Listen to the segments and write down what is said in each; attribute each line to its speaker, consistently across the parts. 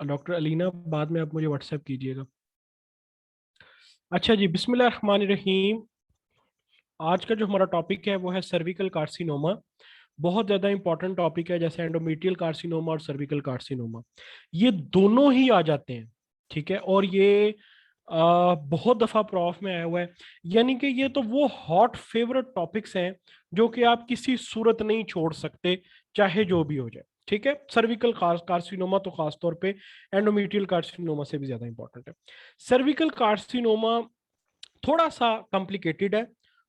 Speaker 1: Doctor Alina, बाद में आप मुझे व्हाट्सएप कीजिएगा। अच्छा जी, बिस्मिल्लाह रहमान रहीम। आज का जो हमारा टॉपिक है वो है सर्विकल कार्सिनोमा। बहुत ज़्यादा इंपॉर्टेंट टॉपिक है, जैसे एंडोमेट्रियल कार्सिनोमा और सर्विकल कार्सिनोमा, ये दोनों ही आ जाते हैं। ठीक है, और ये बहुत दफ़ा प्रॉफ में आया हुआ है। यानी कि ये तो वो हॉट फेवरेट टॉपिक्स हैं जो कि आप किसी सूरत नहीं छोड़ सकते, चाहे जो भी हो जाए। ठीक है, सर्विकल कार्सिनोमा तो खास तौर पे एंडोमेट्रियल कार्सिनोमा से भी ज़्यादा इंपॉर्टेंट है। सर्विकल कार्सिनोमा थोड़ा सा कॉम्प्लिकेटेड है।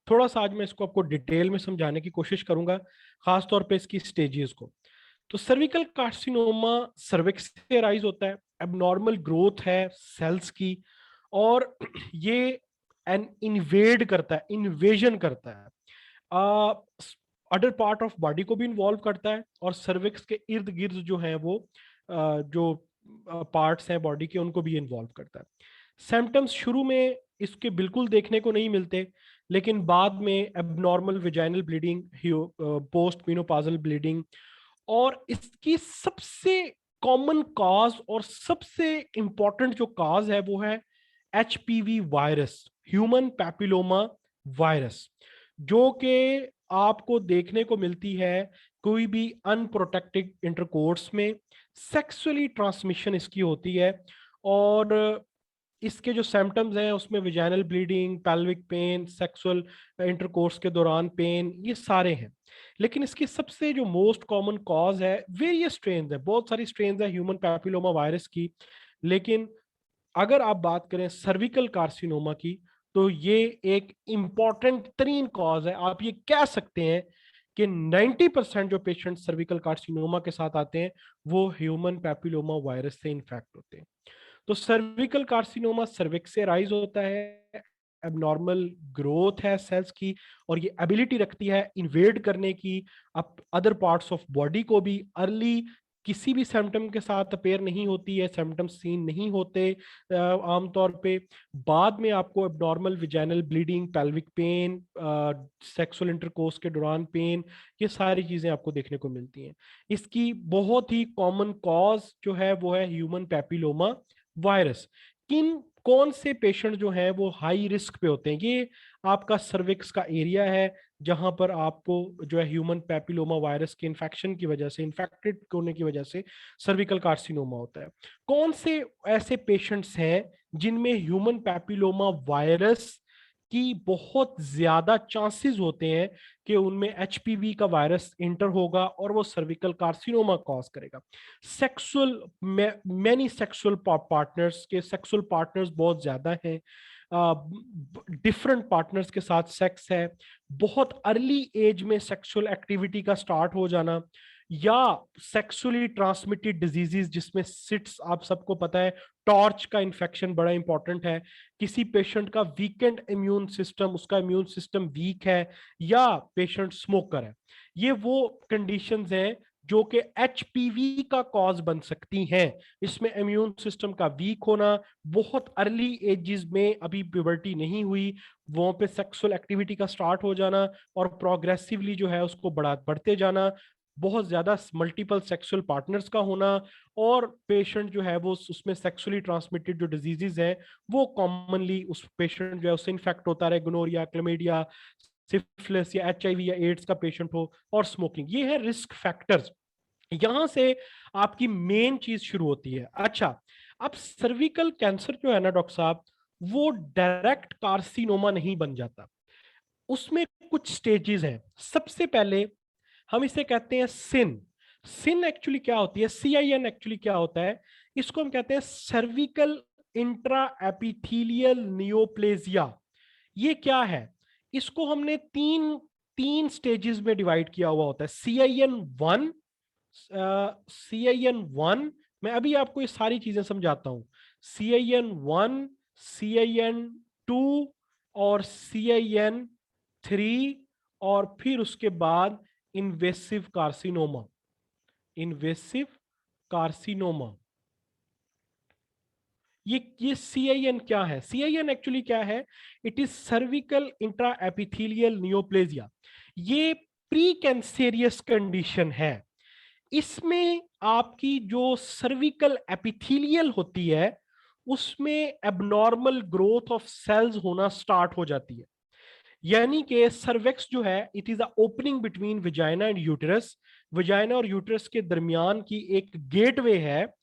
Speaker 1: थोड़ा सा आज मैं इसको आपको डिटेल में समझाने की कोशिश करूंगा, खास तौर पे इसकी स्टेजेस को। तो सर्विकल कार्सिनोमा सर्विक्स से राइज होता है, एबनॉर्मल ग्रोथ है सेल्स की, और ये एन इन्वेड करता है, इन्वेजन करता है, अदर पार्ट ऑफ बॉडी को भी इन्वॉल्व करता है, और सर्विक्स के इर्द गिर्द जो है वो जो पार्ट्स हैं बॉडी के उनको भी इन्वॉल्व करता है। सिम्टम्स शुरू में इसके बिल्कुल देखने को नहीं मिलते, लेकिन बाद में abnormal vaginal bleeding, post menopausal bleeding, और इसकी सबसे कॉमन कॉज और सबसे इंपॉर्टेंट जो कॉज है वो है HPV virus, human papilloma virus, जो कि आपको देखने को मिलती है कोई भी अनप्रोटेक्टेड इंटरकोर्स में। सेक्सुअली ट्रांसमिशन इसकी होती है, और इसके जो सिम्टम्स हैं उसमें vaginal bleeding, pelvic pain, sexual intercourse के दौरान पेन, ये सारे हैं। लेकिन इसकी सबसे जो मोस्ट कॉमन कॉज है, वेरियस स्ट्रेन है, बहुत सारी स्ट्रेन है ह्यूमन पैपिलोमा वायरस की, लेकिन अगर आप बात करें सर्विकल कार्सिनोमा की, तो ये एक इंपॉर्टेंट तरीन कॉज है। आप ये कह सकते हैं कि 90% जो पेशेंट सर्विकल कार्सिनोमा के साथ आते हैं वो ह्यूमन पैपिलोमा वायरस से इन्फेक्ट होते हैं। तो सर्विकल कार्सिनोमा सर्विक्स से राइज होता है, एबनॉर्मल ग्रोथ है सेल्स की, और ये एबिलिटी रखती है इन्वेड करने की up other parts of body को भी। अर्ली किसी भी सिम्टम के साथ अपेयर नहीं होती है, सिम्टम सीन नहीं होते आमतौर पे। बाद में आपको abnormal vaginal bleeding, pelvic pain, sexual intercourse के दौरान पेन, ये सारी चीजें आपको देखने को मिलती हैं। इसकी बहुत ही कॉमन कॉज जो है वो है ह्यूमन पैपिलोमा वायरस। किन कौन से पेशेंट जो हैं वो हाई रिस्क पे होते हैं, ये आपका सर्विक्स का एरिया है, जहां पर आपको जो है ह्यूमन पैपिलोमा वायरस के इन्फेक्शन की वजह से, इन्फेक्टेड होने की वजह से सर्विकल कार्सिनोमा होता है। कौन से ऐसे पेशेंट्स हैं जिनमें ह्यूमन पैपिलोमा वायरस की बहुत ज्यादा चांसेस होते हैं कि उनमें एचपीवी का वायरस इंटर होगा और वो सर्विकल कार्सिनोमा कॉज करेगा? सेक्सुअल, मैनी सेक्सुअल पार्टनर्स के सेक्सुअल पार्टनर्स बहुत ज्यादा हैं, डिफरेंट पार्टनर्स के साथ सेक्स है, बहुत अर्ली एज में सेक्सुअल एक्टिविटी का स्टार्ट हो जाना, या सेक्सुअली ट्रांसमिटेड डिजीजेस जिसमें सिट्स, आप सबको पता है टॉर्च का इन्फेक्शन बड़ा इंपॉर्टेंट है। किसी पेशेंट का वीकेंड इम्यून सिस्टम, उसका इम्यून सिस्टम वीक है, या पेशेंट स्मोकर है, ये वो कंडीशंस हैं जो कि एचपीवी का कॉज बन सकती हैं। इसमें इम्यून सिस्टम का वीक होना, बहुत अर्ली एजेस में, अभी प्यूबर्टी नहीं हुई, वहां पे सेक्सुअल एक्टिविटी का स्टार्ट हो जाना, और प्रोग्रेसिवली जो है उसको बढ़ते जाना, बहुत ज्यादा मल्टीपल सेक्सुअल पार्टनर्स का होना, और पेशेंट जो है वो उसमें सेक्सुअली ट्रांसमिटेड जो डिजीजेज है वो कॉमनली उस पेशेंट जो है उससे इन्फेक्ट होता रहे, गोनोरिया, क्लेमीडिया, सिफिलिस या एचआईवी या एड्स का पेशेंट हो, और स्मोकिंग, ये है रिस्क फैक्टर्स। यहां से आपकी मेन चीज शुरू होती है। अच्छा, अब सर्विकल कैंसर जो है ना डॉक्टर साहब, वो डायरेक्ट कार्सिनोमा नहीं बन जाता, उसमें कुछ स्टेजेस हैं। सबसे पहले हम इसे कहते हैं सिन। सिन एक्चुअली क्या होती है, CIN एक्चुअली क्या होता है, इसको हम कहते हैं सर्विकल इंट्रा एपिथेलियल नियोप्लेजिया। ये क्या है, इसको हमने तीन तीन स्टेजेस में डिवाइड किया हुआ होता है। CIN 1, CIN 1, मैं अभी आपको ये सारी चीजें समझाता हूं। CIN 1, CIN 2 और CIN 3, और फिर उसके बाद इन्वेसिव कार्सिनोमा। इन्वेसिव कार्सिनोमा, ये CIN क्या है? CIN एक्चुअली क्या है? It is cervical intra epithelial neoplasia. ये प्री कैंसेरियस कंडीशन है। इसमें आपकी जो सर्विकल एपिथेलियल होती है उसमें एबनॉर्मल ग्रोथ ऑफ सेल्स होना स्टार्ट हो जाती है। यानी कि सर्वेक्स जो है it is a opening between vagina and uterus, vagina और यूटरस के दरमियान की एक गेटवे है।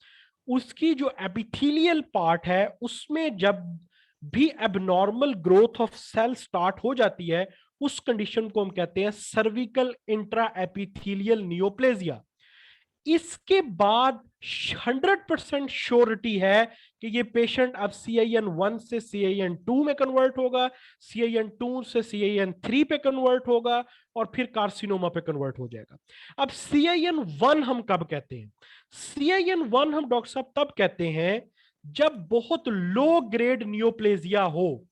Speaker 1: उसकी जो एपिथेलियल पार्ट है उसमें जब भी abnormal growth of cell start हो जाती है उस कंडीशन को हम कहते हैं सर्विकल इंट्रा एपिथेलियल नियोप्लेजिया। इसके बाद 100% श्योरिटी है कि ये पेशेंट अब CIN1 से CIN2 में कन्वर्ट होगा, CIN2 से CIN3 पे कन्वर्ट होगा और फिर कार्सिनोमा पे कन्वर्ट हो जाएगा। अब CIN1 हम कब कहते हैं? CIN1 हम डॉक्टर साहब तब कहते हैं जब बहुत लो ग्रेड नियोप्लेजिया हो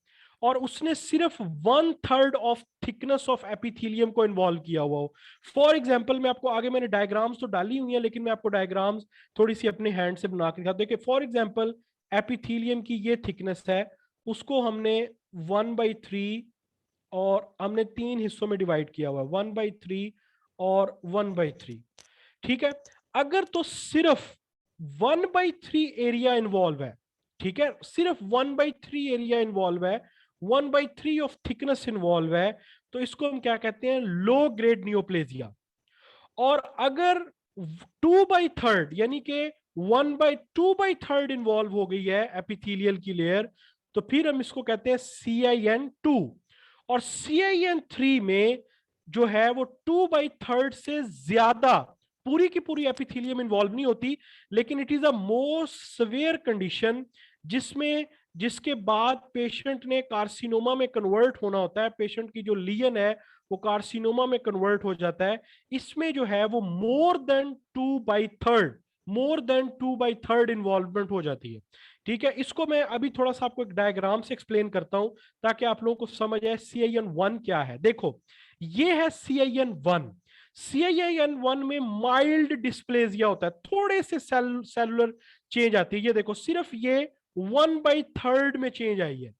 Speaker 1: और उसने सिर्फ 1/3 ऑफ थिकनेस ऑफ एपिथेलियम को इन्वॉल्व किया हुआ हो। फॉर एग्जाम्पल मैं आपको आगे मैंने डायग्राम्स तो डाली हुई है लेकिन मैं आपको डायग्राम्स थोड़ी सी अपने हैंड से बना के दिखा। देखिए फॉर एग्जाम्पल एपिथेलियम की ये थिकनेस है, उसको हमने 1/3 और हमने 3 हिस्सों में डिवाइड किया हुआ है, 1/3 और 1/3। ठीक है, अगर तो सिर्फ 1/3 एरिया इन्वॉल्व है, ठीक है, सिर्फ 1/3 एरिया इन्वॉल्व है, 1/3 ऑफ थिकनेस इन्वॉल्व है, तो इसको हम क्या कहते हैं? Low grade neoplasia. और अगर 2/3 यानी कि 2/3 इन्वॉल्व हो गई है एपिथेलियल की लेयर, तो फिर हम इसको कहते हैं CIN2। और CIN3 में जो है वो 2/3 से ज्यादा पूरी की पूरी एपिथेलियम इन्वॉल्व नहीं होती, लेकिन it is a most severe condition जिसमें जिसके बाद पेशेंट ने कार्सिनोमा में कन्वर्ट होना होता है। पेशेंट की जो लीजन है वो कार्सिनोमा में कन्वर्ट हो जाता है। इसमें जो है वो मोर देन 2/3 इन्वॉल्वमेंट हो जाती है। ठीक है, इसको मैं अभी थोड़ा सा आपको एक डायग्राम से एक्सप्लेन करता हूं ताकि आप लोगों को समझ आए CIN1 क्या है। देखो ये है CIN1। CIN1 में माइल्ड डिस्प्लेजिया होता है, थोड़े से सेलुलर चेंज आती है। ये देखो सिर्फ ये 1/3 में चेंज आई है,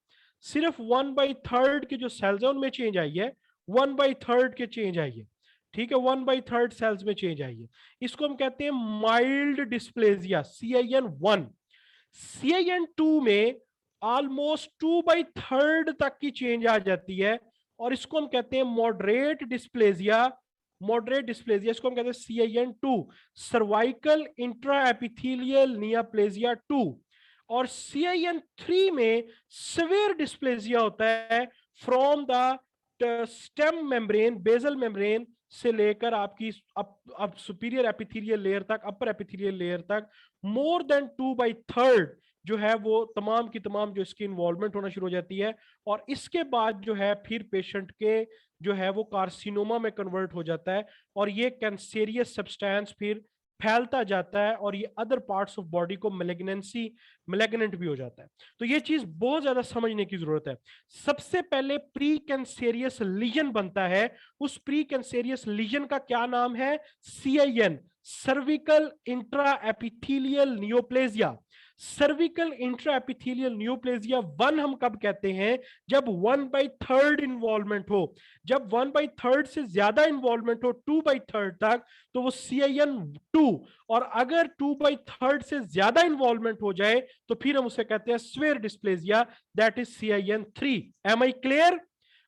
Speaker 1: सिर्फ 1/3 के जो सेल्स है उनमें चेंज आई है, 1/3 के चेंज आई है। ठीक है, 1/3 सेल्स में चेंज आई है। इसको हम कहते हैं माइल्ड डिस्प्लेजिया CIN1। CIN2 में ऑलमोस्ट 2/3 तक की चेंज आ जाती है और इसको हम कहते हैं मॉडरेट डिस्प्लेजिया। मॉडरेट डिस्प्लेजिया इसको हम कहते हैं CIN2, cervical intra epithelial neoplasia 2। और CIN3 में सिवियर डिस्प्लेजिया होता है from the stem membrane, basal membrane से लेकर आपकी अब सुपीरियर एपिथेलियल लेयर तक, अपर एपिथेलियल लेयर तक मोर देन 2/3 जो है वो तमाम की तमाम जो इसकी इन्वॉल्वमेंट होना शुरू हो जाती है। और इसके बाद जो है फिर पेशेंट के जो है वो कार्सिनोमा में कन्वर्ट हो जाता है और ये कैंसेरियस सब्सटेंस फिर फैलता जाता है और ये अदर पार्ट्स ऑफ बॉडी को मैलिग्नेंट भी हो जाता है। तो ये चीज बहुत ज्यादा समझने की जरूरत है। सबसे पहले प्री कैंसेरियस लीजन बनता है, उस प्री कैंसेरियस लीजन का क्या नाम है? CIN, cervical intra epithelial neoplasia. Cervical intra epithelial neoplasia 1 हम कब कहते हैं? जब 1/3 इन्वॉल्वमेंट हो। जब 1/3 से ज्यादा इन्वॉल्वमेंट हो 2/3 तक तो वो CIN2। और अगर 2/3 से ज्यादा इन्वॉल्वमेंट हो जाए तो फिर हम उसे कहते हैं severe dysplasia, that is CIN3। Am I clear?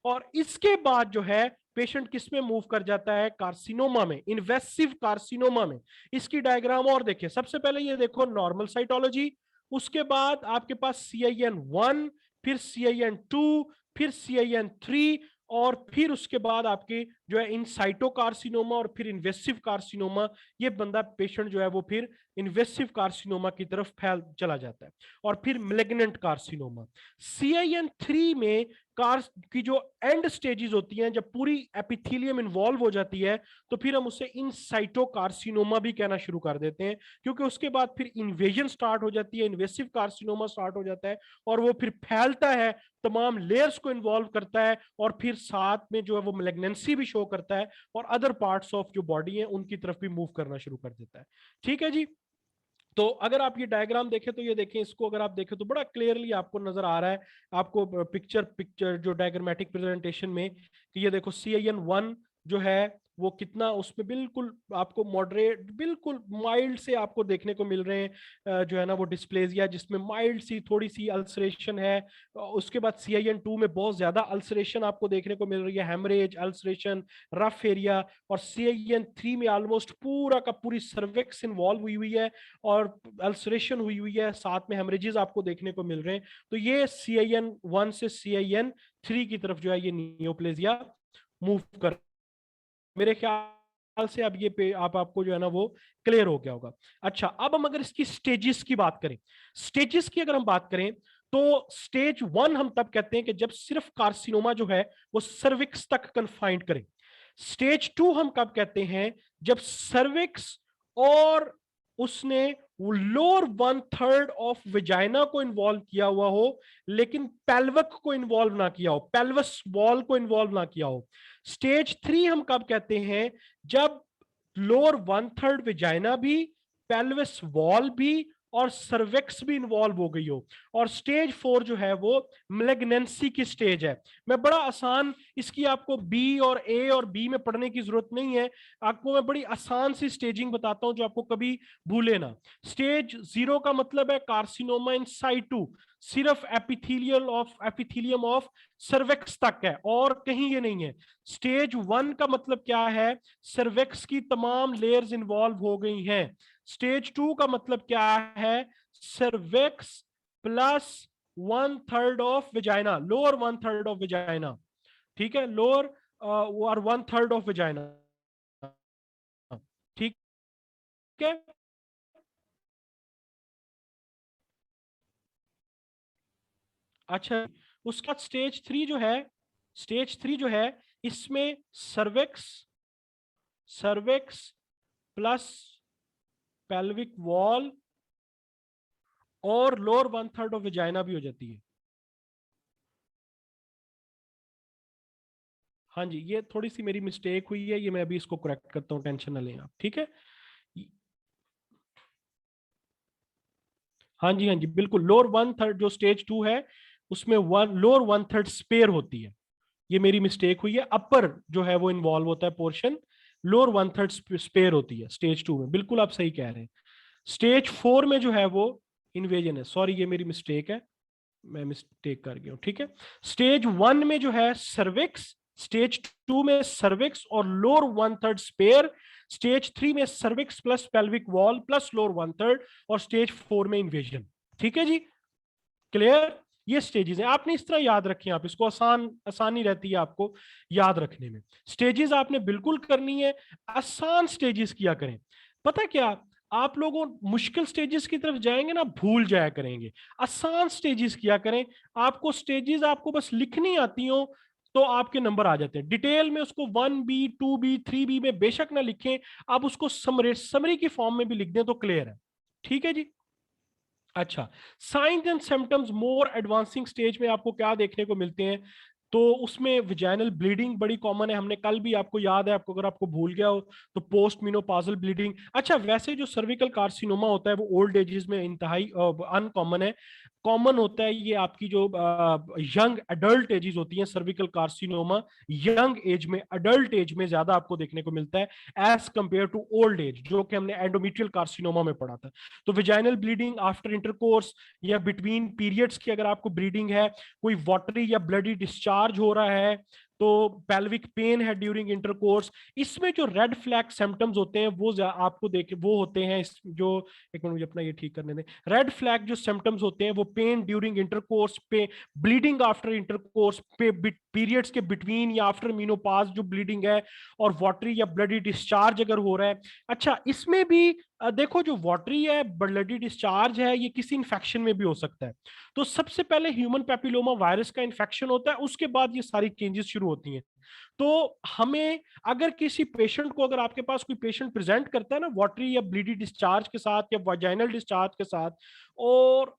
Speaker 1: और इसके बाद जो है पेशेंट किस में मूव कर जाता है? कार्सिनोमा में, इन्वेसिव कार्सिनोमा में। इसकी डायग्राम और देखिए, सबसे पहले ये देखो नॉर्मल साइटोलॉजी, उसके बाद आपके पास CIN1, फिर CIN2, फिर CIN3 और फिर उसके बाद आपके जो है इन साइटो कार्सिनोमा और फिर इन्वेसिव कार्सिनोमा। ये बंदा पेशेंट जो है वो फिर इन्वेसिव कार्सिनोमा की तरफ फैल चला जाता है और फिर मैलिग्नेंट कार्सिनोमा। CIN3 में कार्स की जो एंड स्टेजेस होती हैं, जब पूरी एपिथेलियम इन्वॉल्व हो जाती है तो फिर हम उसे इन साइटो कार्सिनोमा भी कहना शुरू कर देते हैं, क्योंकि उसके बाद फिर इन्वेजन स्टार्ट हो जाती है, इन्वेसिव कार्सिनोमा स्टार्ट हो जाता है और वो फिर फैलता है, तमाम लेयर्स को इन्वॉल्व करता है और फिर साथ में जो है वो मैलिग्नेंसी भी शो करता है और अदर पार्ट्स ऑफ जो बॉडी है उनकी तरफ भी मूव करना शुरू कर देता है। ठीक है जी। तो अगर आप ये डायग्राम देखें तो ये देखें, इसको अगर आप देखें तो बड़ा क्लियरली आपको नजर आ रहा है, आपको पिक्चर जो डायग्रामेटिक प्रेजेंटेशन में, कि ये देखो CIN1 जो है वो कितना उसमें बिल्कुल आपको मॉडरेट, बिल्कुल माइल्ड से आपको देखने को मिल रहे हैं जो है ना वो डिस्प्लेजिया, जिसमें माइल्ड सी थोड़ी सी अल्सरेशन है। उसके बाद CIN2 में बहुत ज्यादा अल्सरेशन आपको देखने को मिल रही है, हेमरेज, अल्सरेशन, रफ एरिया। और CIN3 में ऑलमोस्ट पूरा का पूरी सर्विक्स इन्वॉल्व हुई हुई है और अल्सरेशन हुई हुई है, साथ में हेमरेजेस आपको देखने को मिल रहे हैं। तो ये CIN1 से CIN3 की तरफ जो है ये नियोप्लेजिया मूव कर, मेरे ख्याल से अब ये पे आपको जो है ना वो क्लियर हो गया होगा। अच्छा, अब हम अगर इसकी स्टेजेस की बात करें, स्टेजेस की अगर हम बात करें तो स्टेज 1 हम तब कहते हैं कि जब सिर्फ कार्सिनोमा जो है वो सर्विक्स तक कन्फाइंड करे। स्टेज 2 हम कब कहते हैं, जब सर्विक्स और उसने लोअर 1/3 ऑफ विजाइना को इन्वॉल्व किया हुआ हो, लेकिन पेल्विक को इन्वॉल्व ना किया हो, पेल्विस वॉल को इन्वॉल्व ना किया हो। स्टेज 3 हम कब कहते हैं, जब लोअर 1/3 विजाइना भी, पेल्विस वॉल भी और सर्विक्स भी इन्वॉल्व हो गई हो। और स्टेज 4 जो है वो मैलिग्नेंसी की स्टेज है। मैं बड़ा आसान, इसकी आपको बी और ए और बी में पढ़ने की जरूरत नहीं है, आपको मैं बड़ी आसान सी स्टेजिंग बताता हूं जो आपको कभी भूले ना। स्टेज 0 का मतलब है कार्सिनोमा इन साइटू, सिर्फ एपिथेलियम ऑफ सर्विक्स तक है और कहीं ये नहीं है। स्टेज 1 का मतलब क्या है, सर्विक्स की तमाम लेयर्स इन्वॉल्व हो गई हैं। स्टेज 2 का मतलब क्या है, cervix plus 1/3 of vagina, lower 1/3 of vagina, ठीक है, लोअर और 1/3 ऑफ विजाइना, ठीक है। अच्छा, उसका स्टेज 3 जो है इसमें सर्विक्स, प्लस पेल्विक वॉल और लोअर 1/3 ऑफ विजाइना भी हो जाती है। हाँ जी, ये थोड़ी सी मेरी मिस्टेक हुई है, ये मैं अभी इसको करेक्ट करता हूँ, टेंशन ना लें आप, ठीक है। हाँ जी, हाँ जी, बिल्कुल, लोअर 1/3 जो स्टेज 2 है उसमें लोअर 1/3 स्पेयर होती है, ये मेरी मिस्टेक हुई है। अपर जो है वो इन्वॉल्व होता है पोर्शन, लोअर 1/3 स्पेयर होती है स्टेज 2 में, बिल्कुल आप सही कह रहे हैं। स्टेज 4 में जो है वो इन्वेजन है, सॉरी ये मेरी मिस्टेक है, मैं मिस्टेक कर गया हूं, ठीक है। स्टेज 1 में जो है सर्विक्स, स्टेज 2 में सर्विक्स और लोअर 1/3 स्पेयर, स्टेज 3 में cervix plus pelvic wall plus lower 1/3 और स्टेज 4 में इन्वेजन। ठीक है जी, क्लियर। ये स्टेजेस हैं, आपने इस तरह याद रखें, आप इसको आसानी रहती है आपको याद रखने में। स्टेजेस आपने बिल्कुल करनी है, आसान स्टेजेस किया करें। पता क्या, आप लोगों मुश्किल स्टेजेस की तरफ जाएंगे ना भूल जाया करेंगे, आसान स्टेजेस किया करें। आपको स्टेजेस आपको बस लिखनी आती हो तो आपके नंबर आ जाते हैं। डिटेल में उसको 1B 2B 3B में बेशक ना लिखें, आप उसको समरी की फॉर्म में भी लिख दें तो क्लियर है। ठीक है जी। अच्छा, science and symptoms more advancing stage में आपको क्या देखने को मिलते हैं, तो उसमें विजाइनल ब्लीडिंग बड़ी कॉमन है, हमने कल भी, आपको याद है, आपको अगर आपको भूल गया हो तो पोस्ट मेनोपॉजल ब्लीडिंग। अच्छा, वैसे जो सर्विकल कार्सिनोमा होता है वो ओल्ड एजेस में इंतहाई अनकॉमन है। कॉमन होता है ये आपकी जो यंग एडल्ट एजेस होती हैं, सर्विकल कार्सिनोमा यंग एज में, एडल्ट एज में ज्यादा आपको देखने को मिलता है age compare to old age, जो कि हमने एंडोमेट्रियल कार्सिनोमा में पढ़ा था। तो विजाइनल ब्लीडिंग आफ्टर इंटरकोर्स या बिटवीन पीरियड्स की अगर आपको ब्लीडिंग है, कोई वाटरी या ब्लडी डिस्चार्ज हो रहा है, तो पेल्विक पेन है ड्यूरिंग इंटरकोर्स, इसमें जो रेड फ्लैग सिम्टम्स होते हैं वो आपको देखे वो होते हैं जो, एक मिनट मुझे अपना ये ठीक करने दें। रेड फ्लैग जो सिम्टम्स होते हैं वो पेन ड्यूरिंग इंटरकोर्स पे, ब्लीडिंग आफ्टर इंटरकोर्स पे, पीरियड्स के बिटवीन या आफ्टर मीनोपाज जो ब्लीडिंग है, और वाटरी या ब्लडी डिस्चार्ज अगर हो रहा है। अच्छा, इसमें भी देखो, जो वाटरी है, ब्लडी डिस्चार्ज है, ये किसी इंफेक्शन में भी हो सकता है। तो सबसे पहले ह्यूमन पेपिलोमा वायरस का इंफेक्शन होता है, उसके बाद ये सारी चेंजेस शुरू होती हैं। तो हमें, अगर किसी पेशेंट को, अगर आपके पास कोई पेशेंट प्रेजेंट करता है ना वाटरी या ब्लीडी डिस्चार्ज के साथ या वाजाइनल डिस्चार्ज के साथ, और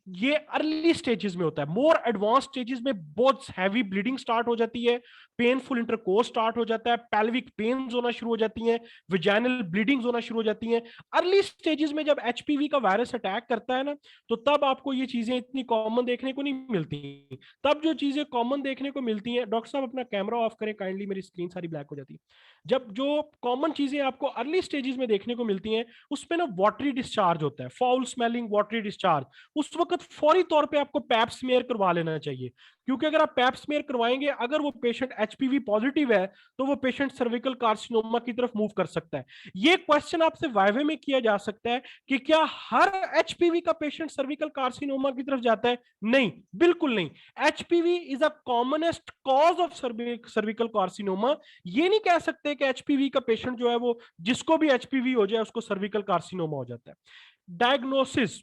Speaker 1: ये अर्ली स्टेजेस में होता है। मोर एडवांस स्टेजेस में बहुत हैवी ब्लीडिंग स्टार्ट हो जाती है, पेनफुल इंटरकोर्स स्टार्ट हो जाता है, पेल्विक पेन्स होना शुरू हो जाती हैं, विजाइनल ब्लीडिंग्स होना शुरू हो जाती हैं। अर्ली स्टेजेस में जब एचपीवी का वायरस अटैक करता है ना, तो तब आपको ये चीजें इतनी कॉमन देखने को नहीं मिलती। तब जो चीजें कॉमन देखने को मिलती हैं, डॉक्टर साहब अपना कैमरा ऑफ करें काइंडली, मेरी स्क्रीन सारी ब्लैक हो जाती है। जब जो कॉमन चीजें आपको अर्ली स्टेजेस में देखने को मिलती हैं, उसमें ना वाटरी डिस्चार्ज होता है, फाउल स्मेलिंग वाटरी डिस्चार्ज। उस वक्त फौरी तौर पे आपको पैप स्मेयर करवा लेना चाहिए, क्योंकि अगर आप पैप स्मेयर करवाएंगे, अगर वो पेशेंट एचपीवी पॉजिटिव है, तो वो पेशेंट सर्विकल कार्सिनोमा की तरफ मूव कर सकता है। ये क्वेश्चन आपसे वाइवे में किया जा सकता है कि क्या हर एचपीवी का पेशेंट सर्विकल कार्सिनोमा की तरफ जाता है? नहीं, बिल्कुल नहीं। HPV is a commonest cause of cervical carcinoma. ये नहीं कह सकते कि एचपीवी का पेशेंट जो है वो, जिसको भी एचपीवी हो जाए उसको सर्विकल कार्सिनोमा हो जाता है। डायग्नोसिस,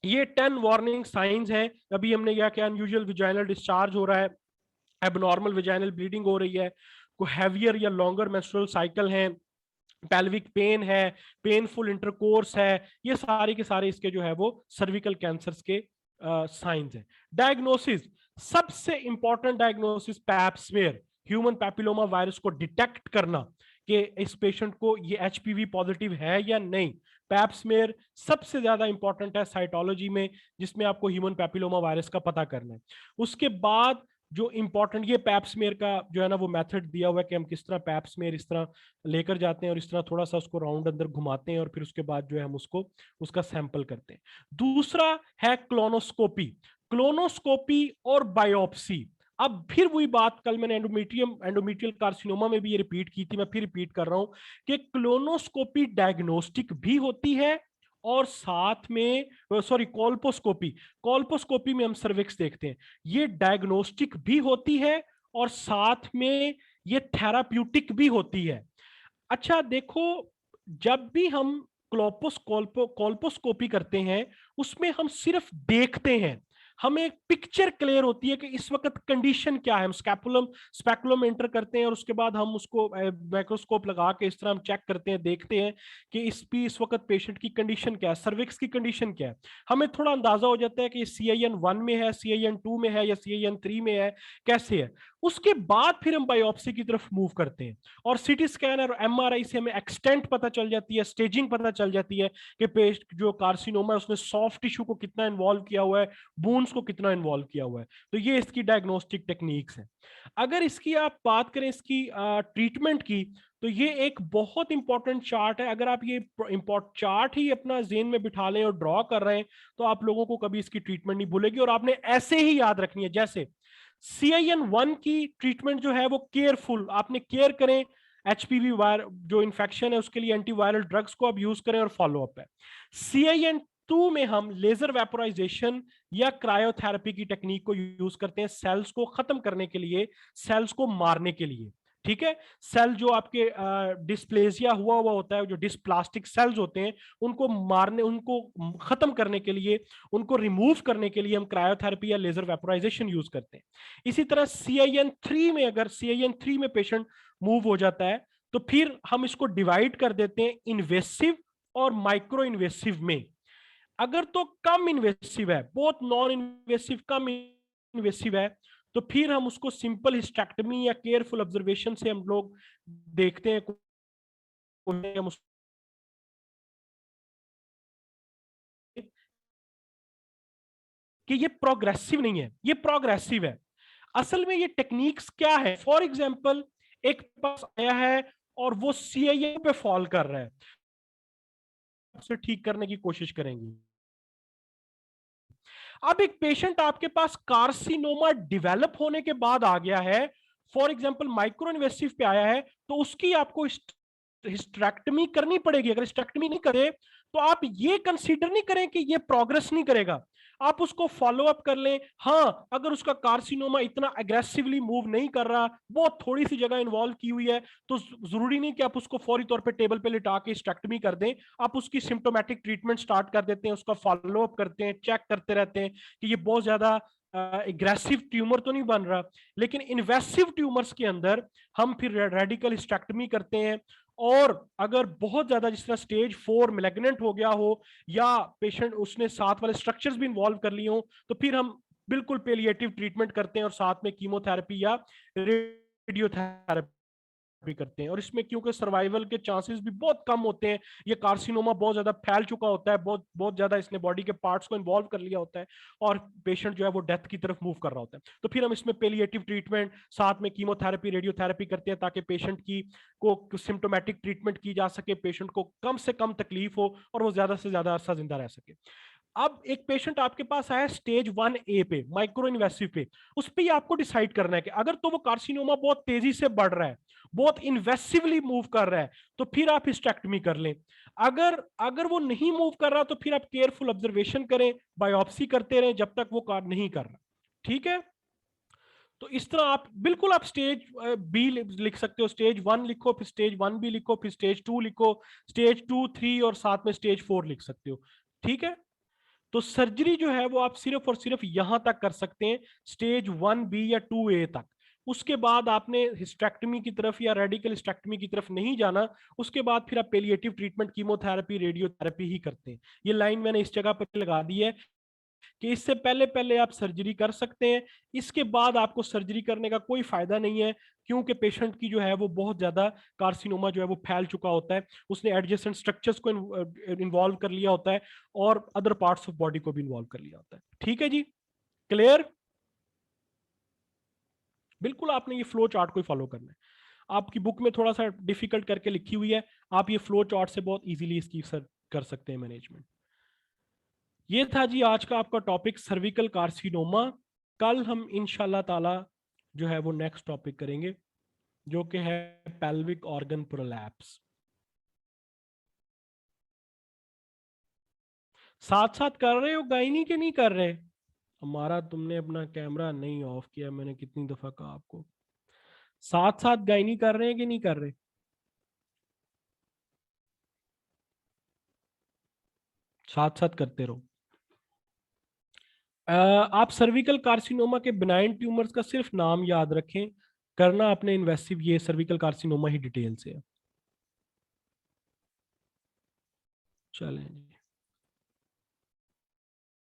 Speaker 1: ये 10 वार्निंग साइंस हैं। अभी हमने क्या क्या, अनयूजुअल विजाइनल डिस्चार्ज हो रहा है, एबनॉर्मल विजाइनल ब्लीडिंग हो रही है, को हैवियर या लॉन्गर मेंस्ट्रुअल साइकिल है, पेल्विक पेन है, पेनफुल इंटरकोर्स है, ये सारे के सारे इसके जो है वो सर्विकल कैंसर्स के साइंस हैं। डायग्नोसिस, सबसे important diagnosis pap smear, human papilloma virus को डिटेक्ट करना कि इस पेशेंट को ये एचपीवी पॉजिटिव है या नहीं। पैप स्मेयर सबसे ज्यादा इंपॉर्टेंट है साइटोलॉजी में, जिसमें आपको ह्यूमन पैपिलोमा वायरस का पता करना है। उसके बाद जो इंपॉर्टेंट, ये पैप स्मेयर का जो है ना वो मेथड दिया हुआ है कि हम किस तरह पैप स्मेयर इस तरह लेकर जाते हैं और इस तरह थोड़ा सा उसको राउंड अंदर घुमाते हैं और फिर उसके बाद जो है हम उसको उसका सैंपल करते हैं। दूसरा है क्लोनोस्कोपी। क्लोनोस्कोपी और बायोप्सी, अब फिर वही बात कल मैंने एंडोमेट्रियल कार्सिनोमा में भी ये रिपीट की थी, मैं फिर रिपीट कर रहा हूं कि क्लोनोस्कोपी डायग्नोस्टिक भी होती है और साथ में, सॉरी, कॉल्पोस्कोपी, कॉल्पोस्कोपी में हम सर्विक्स देखते हैं, ये डायग्नोस्टिक भी होती है और साथ में ये थेराप्यूटिक भी होती है। अच्छा देखो, जब भी हम कॉल्पोस्कोपी करते हैं, उसमें हम सिर्फ देखते हैं, हमें एक पिक्चर क्लियर होती है कि इस वक्त कंडीशन क्या है। हम स्पेकुलम एंटर करते हैं और उसके बाद हम उसको माइक्रोस्कोप लगा के इस तरह हम चेक करते हैं, देखते हैं कि इस वक्त पेशेंट की कंडीशन क्या है, सर्विक्स की कंडीशन क्या है। हमें थोड़ा अंदाजा हो जाता है कि CIN1 में है, CIN2 में है या CIN3 में है, कैसे है। उसके बाद फिर हम बायोप्सी की तरफ मूव करते हैं और सीटी स्कैन और MRI से हमें एक्सटेंट पता चल जाती है, स्टेजिंग पता चल जाती है कि पेशेंट जो कार्सिनोमा है उसने सॉफ्ट टिश्यू को कितना इन्वॉल्व किया हुआ है, बोन्स को कितना इन्वॉल्व किया हुआ है। तो ये इसकी डायग्नोस्टिक टेक्निक्स है। अगर इसकी आप बात करें इसकी ट्रीटमेंट की, तो ये एक बहुत इंपॉर्टेंट चार्ट है। अगर आप ये इंपॉर्टेंट चार्ट ही अपना जेन में बिठा लें और ड्रॉ कर रहे हैं, तो आप लोगों को कभी इसकी ट्रीटमेंट नहीं भूलेगी और आपने ऐसे ही याद रखनी है। जैसे CIN1 की ट्रीटमेंट जो है वो केयरफुल, आपने केयर करें, एचपीवी वायर जो इन्फेक्शन है उसके लिए एंटीवायरल ड्रग्स को आप यूज करें और फॉलो अप है। CIN2 में हम लेजर वेपोराइजेशन या क्रायोथेरेपी की टेक्निक को यूज करते हैं सेल्स को खत्म करने के लिए, सेल्स को मारने के लिए। ठीक है, सेल जो आपके डिस्प्लेसिया हुआ हुआ होता है, जो डिस्प्लास्टिक सेल्स होते हैं, उनको मारने, उनको खत्म करने के लिए, उनको रिमूव करने के लिए हम क्रायोथेरेपी या लेजर वेपोराइजेशन यूज करते हैं। इसी तरह CIN3 में, अगर CIN3 में पेशेंट मूव हो जाता है, तो फिर हम इसको डिवाइड कर देते हैं इन्वेसिव और माइक्रो इन्वेसिव में। अगर तो कम इन्वेसिव है, बहुत नॉन इन्वेसिव, कम इन्वेसिव है, तो फिर हम उसको सिंपल हिस्टेक्टमी या केयरफुल ऑब्जर्वेशन से हम लोग देखते हैं, हम कि ये प्रोग्रेसिव नहीं है, ये प्रोग्रेसिव है। असल में ये टेक्निक्स क्या है, फॉर एग्जाम्पल एक पास आया है और वो CIN पे फॉल कर रहा है, उसे ठीक करने की कोशिश करेंगे। अब एक पेशेंट आपके पास कार्सिनोमा डेवलप होने के बाद आ गया है, फॉर एग्जांपल माइक्रो इन्वेसिव पे आया है, तो उसकी आपको हिस्टेरेक्टमी करनी पड़ेगी। अगर हिस्टेरेक्टमी नहीं करे तो आप ये कंसीडर नहीं करें कि ये प्रोग्रेस नहीं करेगा, आप उसको फॉलो अप कर लें। हाँ, अगर उसका कार्सिनोमा इतना अग्रेसिवली मूव नहीं कर रहा, बहुत थोड़ी सी जगह इन्वॉल्व की हुई है, तो जरूरी नहीं कि आप उसको फौरी तौर पे टेबल पे लिटा के हिस्टेरेक्टमी कर दें। आप उसकी सिम्टोमेटिक ट्रीटमेंट स्टार्ट कर देते हैं, उसका फॉलो अप करते हैं, चेक करते रहते हैं कि ये बहुत ज्यादा एग्रेसिव ट्यूमर तो नहीं बन रहा। लेकिन इन्वेसिव ट्यूमर्स के अंदर हम फिर रेडिकल हिस्टेरेक्टमी करते हैं और अगर बहुत ज्यादा जिस तरह स्टेज 4 मैलिग्नेंट हो गया हो या पेशेंट उसने साथ वाले स्ट्रक्चर्स भी इन्वॉल्व कर लिए हो, तो फिर हम बिल्कुल पेलिएटिव ट्रीटमेंट करते हैं और साथ में कीमोथेरेपी या रेडियोथेरेपी भी करते हैं। और इसमें क्योंकि सर्वाइवल के चांसेस भी बहुत कम होते हैं, ये कार्सिनोमा बहुत ज्यादा फैल चुका होता है, बहुत बहुत ज्यादा इसने बॉडी के पार्ट्स को इन्वॉल्व कर लिया होता है और पेशेंट जो है वो डेथ की तरफ मूव कर रहा होता है। तो फिर हम इसमें पेलिएटिव ट्रीटमेंट साथ में कीमोथेरेपी रेडियोथेरेपी करते हैं ताकि पेशेंट की को सिम्टोमेटिक ट्रीटमेंट की जा सके, पेशेंट को कम से कम तकलीफ हो और वो ज्यादा से ज्यादा अरसा जिंदा रह सके। अब एक पेशेंट आपके पास आया स्टेज 1A पे, माइक्रो इन्वेसिव पे, उस पर आपको डिसाइड करना है कि अगर तो वो कार्सिनोमा बहुत तेजी से बढ़ रहा है, बहुत इन्वेसिवली मूव कर रहा है, तो फिर आप हिस्टेक्टमी कर लें। अगर अगर वो नहीं मूव कर रहा तो फिर आप केयरफुल ऑब्जर्वेशन करें, बायोप्सी करते रहें जब तक वो कार्ड नहीं कर रहा। ठीक है, तो इस तरह आप बिल्कुल आप स्टेज बी लिख सकते हो, स्टेज 1 लिखो, फिर स्टेज 1B लिखो, फिर स्टेज 2 लिखो, स्टेज 2, 3 और साथ में स्टेज 4 लिख सकते हो। ठीक है, तो सर्जरी जो है वो आप सिर्फ और सिर्फ यहां तक कर सकते हैं, स्टेज 1B या 2A तक। उसके बाद आपने हिस्टेक्टमी की तरफ या रेडिकल हिस्टेक्टमी की तरफ नहीं जाना। उसके बाद फिर आप पेलिएटिव ट्रीटमेंट कीमोथेरेपी रेडियोथेरेपी ही करते हैं। ये लाइन मैंने इस जगह पर लगा दी है कि इससे पहले पहले आप सर्जरी कर सकते हैं, इसके बाद आपको सर्जरी करने का कोई फायदा नहीं है, क्योंकि पेशेंट की जो है वो बहुत ज्यादा कार्सिनोमा जो है वो फैल चुका होता है, उसने एडजेसेंट स्ट्रक्चर्स को इन्वॉल्व कर लिया होता है और अदर पार्ट्स ऑफ बॉडी को भी इन्वॉल्व कर लिया होता है। ठीक है जी, क्लियर? बिल्कुल आपने ये फ्लो चार्ट को फॉलो करना है। आपकी बुक में थोड़ा सा डिफिकल्ट करके लिखी हुई है, आप ये फ्लो चार्ट से बहुत इजीली इसकी सर कर सकते हैं मैनेजमेंट। ये था जी आज का आपका टॉपिक सर्विकल कार्सिनोमा। कल हम इंशाल्लाह ताला जो है वो नेक्स्ट टॉपिक करेंगे जो कि है पेल्विक ऑर्गन प्रोलैप्स। साथ साथ कर रहे हो गायनी के नहीं कर रहे? हमारा तुमने अपना कैमरा नहीं ऑफ किया, मैंने कितनी दफा कहा आपको। साथ साथ गायनी कर रहे हैं कि नहीं कर रहे? साथ साथ करते रहो। आप सर्विकल कार्सिनोमा के बिनाइन ट्यूमर्स का सिर्फ नाम याद रखें, करना अपने इन्वेसिव ये सर्विकल कार्सिनोमा ही डिटेल से है। चलें जी।